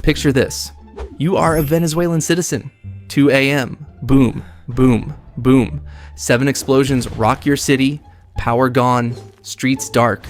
Picture this. You are a Venezuelan citizen. 2 a.m. Boom, boom, boom. 7 explosions rock your city. Power gone. Streets dark.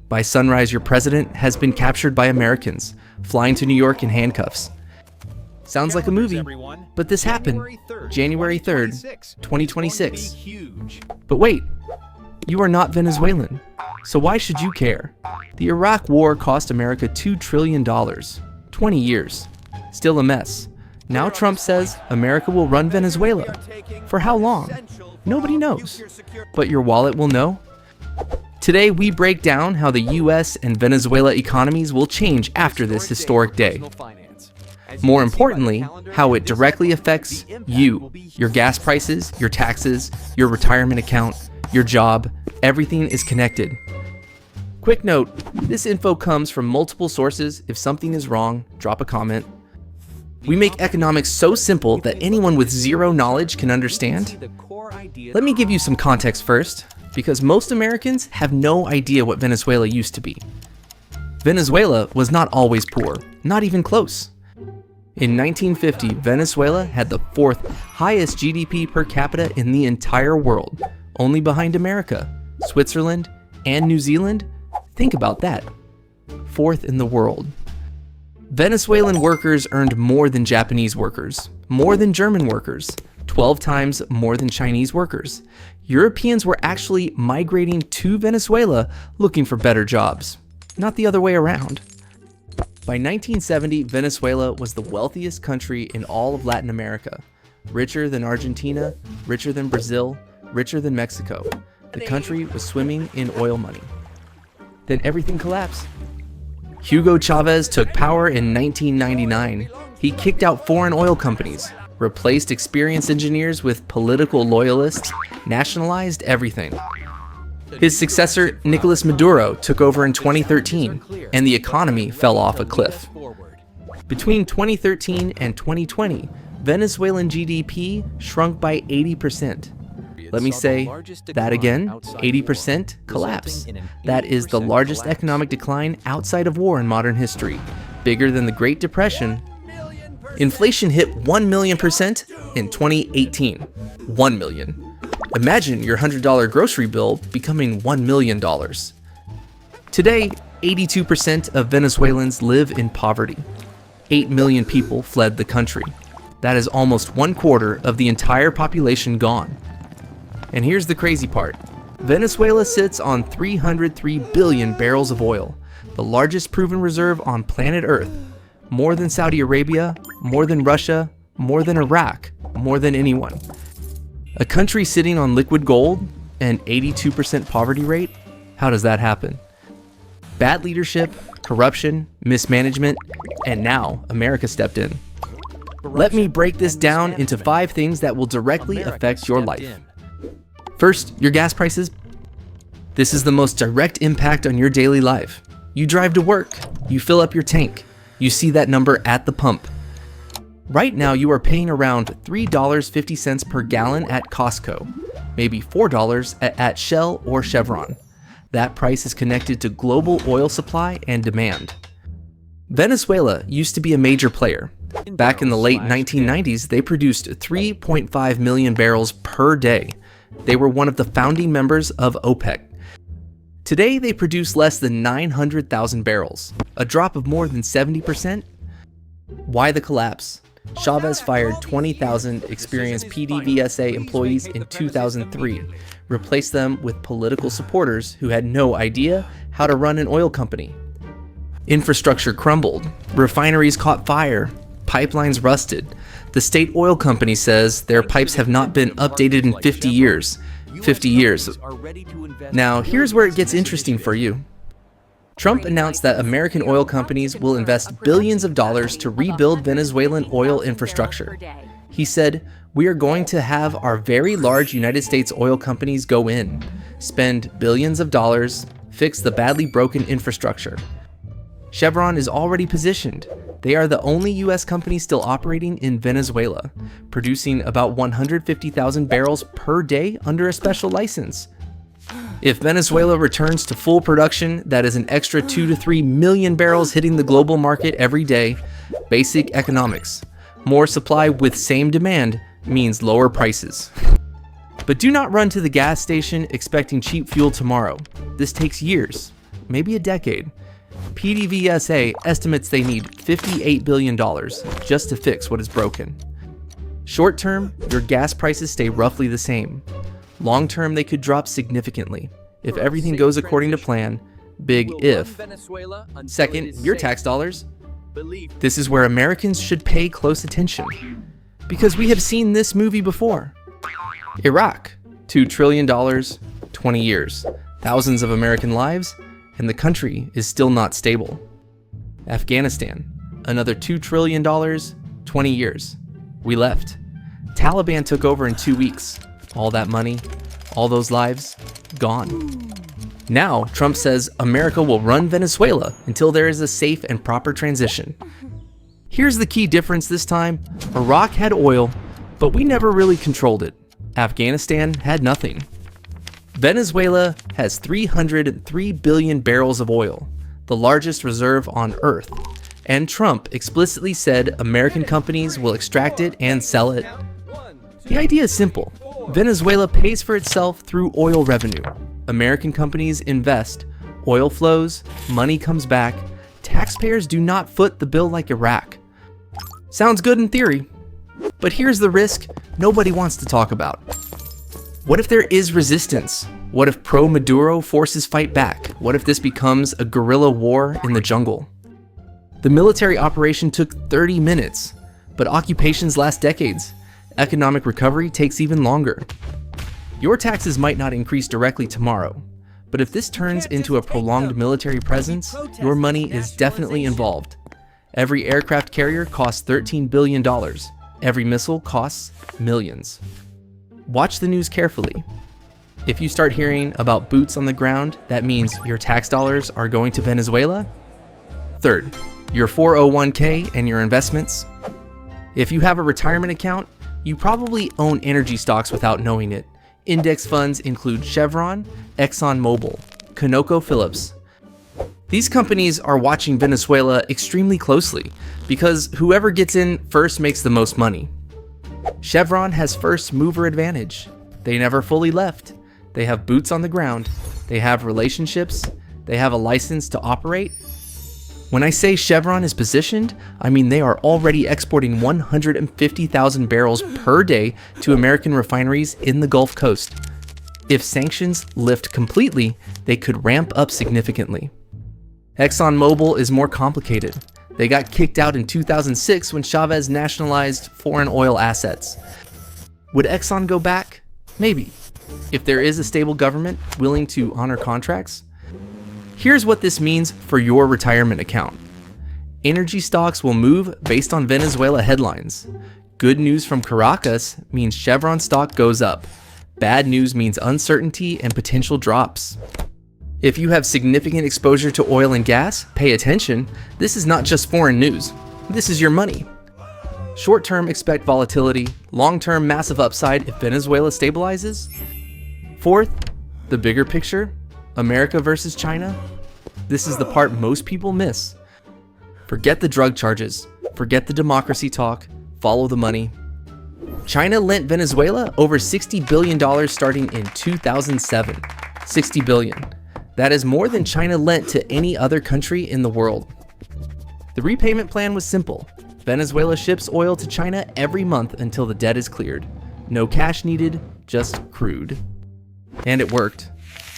By sunrise, your president has been captured by Americans, flying to New York in handcuffs. Sounds like a movie, but this happened January 3rd, 2026. But wait, you are not Venezuelan, so why should you care? The Iraq War cost America $2 trillion, 20 years. Still a mess. Now Trump says America will run Venezuela. For how long? Nobody knows. But your wallet will know? Today we break down how the US and Venezuela economies will change after this historic day. More importantly, how it directly affects you, your gas prices, your taxes, your retirement account, your job. Everything is connected. Quick note, this info comes from multiple sources. If something is wrong, drop a comment. We make economics so simple that anyone with zero knowledge can understand. Let me give you some context first, because most Americans have no idea what Venezuela used to be. Venezuela was not always poor, not even close. In 1950, Venezuela had the 4th highest GDP per capita in the entire world, only behind America, Switzerland, and New Zealand. Think about that. 4th in the world. Venezuelan workers earned more than Japanese workers, more than German workers, 12 times more than Chinese workers. Europeans were actually migrating to Venezuela looking for better jobs, not the other way around. By 1970, Venezuela was the wealthiest country in all of Latin America, richer than Argentina, richer than Brazil, richer than Mexico. The country was swimming in oil money. Then everything collapsed. Hugo Chavez took power in 1999. He kicked out foreign oil companies, replaced experienced engineers with political loyalists, nationalized everything. His successor, Nicolas Maduro, took over in 2013, and the economy fell off a cliff. Between 2013 and 2020, Venezuelan GDP shrunk by 80%. Let me say that again, 80% collapse. That is the largest economic decline outside of war in modern history, bigger than the Great Depression. Inflation hit 1 million% in 2018. 1 million. Imagine your $100 grocery bill becoming $1 million. Today, 82% of Venezuelans live in poverty. 8 million people fled the country. That is almost 1/4 of the entire population gone. And here's the crazy part. Venezuela sits on 303 billion barrels of oil, the largest proven reserve on planet Earth. More than Saudi Arabia, more than Russia, more than Iraq, more than anyone. A country sitting on liquid gold and 82% poverty rate? How does that happen? Bad leadership, corruption, mismanagement, and now America stepped in. Let me break this down into 5 things that will directly affect your life. First, your gas prices. This is the most direct impact on your daily life. You drive to work, you fill up your tank, you see that number at the pump. Right now you are paying around $3.50 per gallon at Costco, maybe $4 at Shell or Chevron. That price is connected to global oil supply and demand. Venezuela used to be a major player. Back in the late 1990s, they produced 3.5 million barrels per day. They were one of the founding members of OPEC. Today, they produce less than 900,000 barrels, a drop of more than 70%. Why the collapse? Chavez fired 20,000 experienced PDVSA employees in 2003, replaced them with political supporters who had no idea how to run an oil company. Infrastructure crumbled, refineries caught fire, pipelines rusted. The state oil company says their pipes have not been updated in 50 years. 50 years. Now, here's where it gets interesting for you. Trump announced that American oil companies will invest billions of dollars to rebuild Venezuelan oil infrastructure. He said, "We are going to have our very large United States oil companies go in, spend billions of dollars, fix the badly broken infrastructure." Chevron is already positioned. They are the only US company still operating in Venezuela, producing about 150,000 barrels per day under a special license. If Venezuela returns to full production, that is an extra 2 to 3 million barrels hitting the global market every day. Basic economics. More supply with same demand means lower prices. But do not run to the gas station expecting cheap fuel tomorrow. This takes years, maybe a decade. PDVSA estimates they need $58 billion just to fix what is broken. Short term, your gas prices stay roughly the same. Long term, they could drop significantly if everything goes according to plan. Big if. Second, your tax dollars. This is where Americans should pay close attention, because we have seen this movie before. Iraq, $2 trillion, 20 years, thousands of American lives, and the country is still not stable. Afghanistan, another $2 trillion, 20 years. We left. Taliban took over in 2 weeks. All that money, all those lives, gone. Now, Trump says America will run Venezuela until there is a safe and proper transition. Here's the key difference this time. Iraq had oil, but we never really controlled it. Afghanistan had nothing. Venezuela has 303 billion barrels of oil, the largest reserve on Earth. And Trump explicitly said American companies will extract it and sell it. The idea is simple. Venezuela pays for itself through oil revenue. American companies invest, oil flows, money comes back. Taxpayers do not foot the bill like Iraq. Sounds good in theory, but here's the risk nobody wants to talk about. What if there is resistance? What if pro-Maduro forces fight back? What if this becomes a guerrilla war in the jungle? The military operation took 30 minutes, but occupations last decades. Economic recovery takes even longer. Your taxes might not increase directly tomorrow, but if this turns into a prolonged military presence, your money is definitely involved. Every aircraft carrier costs $13 billion. Every missile costs millions. Watch the news carefully. If you start hearing about boots on the ground, that means your tax dollars are going to Venezuela. Third, your 401k and your investments. If you have a retirement account, you probably own energy stocks without knowing it. Index funds include Chevron, ExxonMobil, ConocoPhillips. These companies are watching Venezuela extremely closely because whoever gets in first makes the most money. Chevron has first mover advantage. They never fully left. They have boots on the ground. They have relationships. They have a license to operate. When I say Chevron is positioned, I mean they are already exporting 150,000 barrels per day to American refineries in the Gulf Coast. If sanctions lift completely, they could ramp up significantly. ExxonMobil is more complicated. They got kicked out in 2006 when Chavez nationalized foreign oil assets. Would Exxon go back? Maybe. If there is a stable government willing to honor contracts. Here's what this means for your retirement account. Energy stocks will move based on Venezuela headlines. Good news from Caracas means Chevron stock goes up. Bad news means uncertainty and potential drops. If you have significant exposure to oil and gas, pay attention. This is not just foreign news. This is your money. Short-term, expect volatility. Long-term, massive upside if Venezuela stabilizes. Fourth, the bigger picture. America versus China. This is the part most people miss. Forget the drug charges. Forget the democracy talk. Follow the money. China lent Venezuela over $60 billion starting in 2007. $60 billion. That is more than China lent to any other country in the world. The repayment plan was simple. Venezuela ships oil to China every month until the debt is cleared. No cash needed, just crude. And it worked.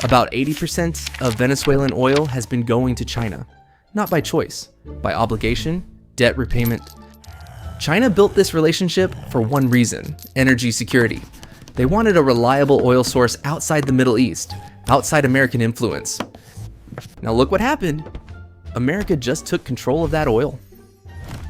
About 80% of Venezuelan oil has been going to China. Not by choice, by obligation, debt repayment. China built this relationship for one reason: energy security. They wanted a reliable oil source outside the Middle East, outside American influence. Now look what happened. America just took control of that oil.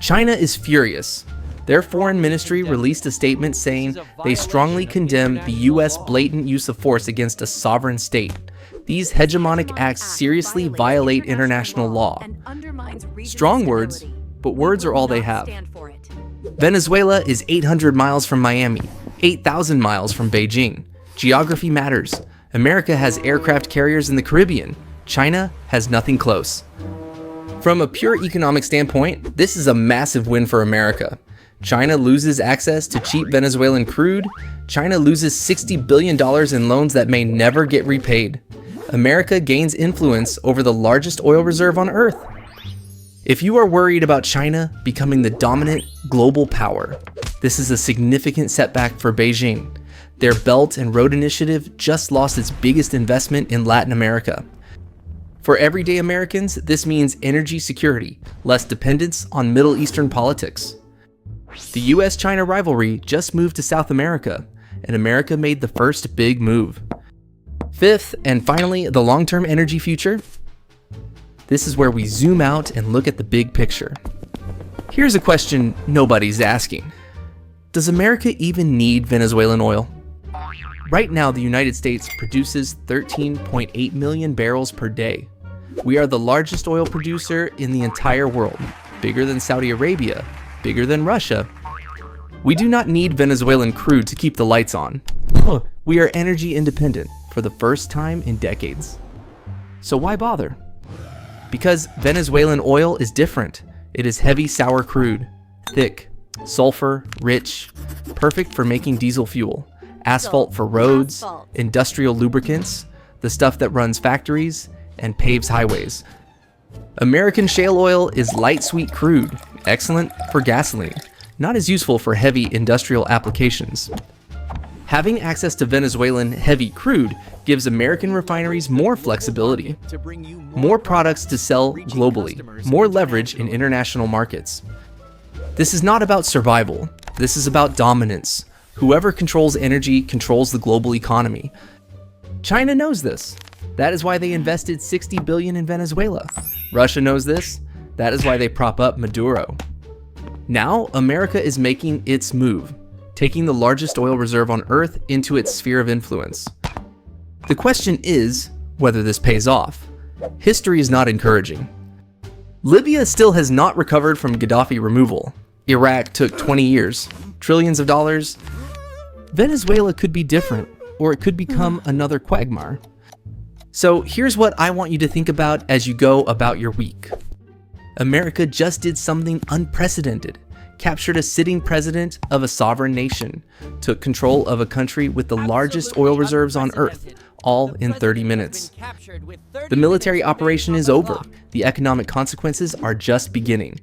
China is furious. Their foreign ministry released a statement saying they strongly condemn the US blatant use of force against a sovereign state. These hegemonic acts seriously violate international law. Strong words, but words are all they have. Venezuela is 800 miles from Miami, 8,000 miles from Beijing. Geography matters. America has aircraft carriers in the Caribbean. China has nothing close. From a pure economic standpoint, this is a massive win for America. China loses access to cheap Venezuelan crude. China loses $60 billion in loans that may never get repaid. America gains influence over the largest oil reserve on Earth. If you are worried about China becoming the dominant global power, this is a significant setback for Beijing. Their Belt and Road Initiative just lost its biggest investment in Latin America. For everyday Americans, this means energy security, less dependence on Middle Eastern politics. The US-China rivalry just moved to South America, and America made the first big move. Fifth, and finally, the long-term energy future. This is where we zoom out and look at the big picture. Here's a question nobody's asking. Does America even need Venezuelan oil? Right now, the United States produces 13.8 million barrels per day. We are the largest oil producer in the entire world, bigger than Saudi Arabia, bigger than Russia. We do not need Venezuelan crude to keep the lights on. We are energy independent for the first time in decades. So why bother? Because Venezuelan oil is different. It is heavy sour crude, thick, sulfur, rich, perfect for making diesel fuel, asphalt for roads, industrial lubricants, the stuff that runs factories and paves highways. American shale oil is light sweet crude, excellent for gasoline, not as useful for heavy industrial applications. Having access to Venezuelan heavy crude gives American refineries more flexibility, more products to sell globally, more leverage in international markets. This is not about survival, this is about dominance. Whoever controls energy controls the global economy. China knows this. That is why they invested $60 billion in Venezuela. Russia knows this. That is why they prop up Maduro. Now, America is making its move, taking the largest oil reserve on Earth into its sphere of influence. The question is whether this pays off. History is not encouraging. Libya still has not recovered from Gaddafi removal. Iraq took 20 years, trillions of dollars. Venezuela could be different, or it could become another quagmire. So here's what I want you to think about as you go about your week. America just did something unprecedented, captured a sitting president of a sovereign nation, took control of a country with the largest oil reserves on Earth, all in 30 minutes. The military operation is over. The economic consequences are just beginning.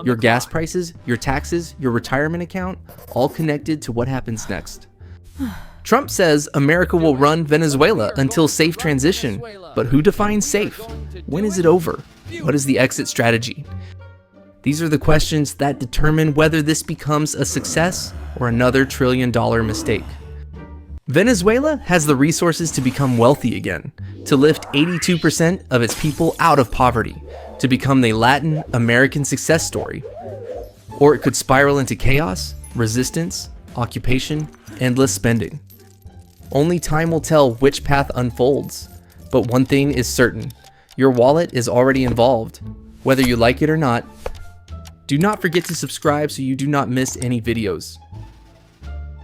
Your gas prices, your taxes, your retirement account, all connected to what happens next. Trump says America will run Venezuela until safe transition, but who defines safe? When is it over? What is the exit strategy? These are the questions that determine whether this becomes a success or another trillion-dollar mistake. Venezuela has the resources to become wealthy again, to lift 82% of its people out of poverty, to become the Latin American success story. Or it could spiral into chaos, resistance, occupation, endless spending. Only time will tell which path unfolds, but one thing is certain, your wallet is already involved, whether you like it or not. Do not forget to subscribe so you do not miss any videos.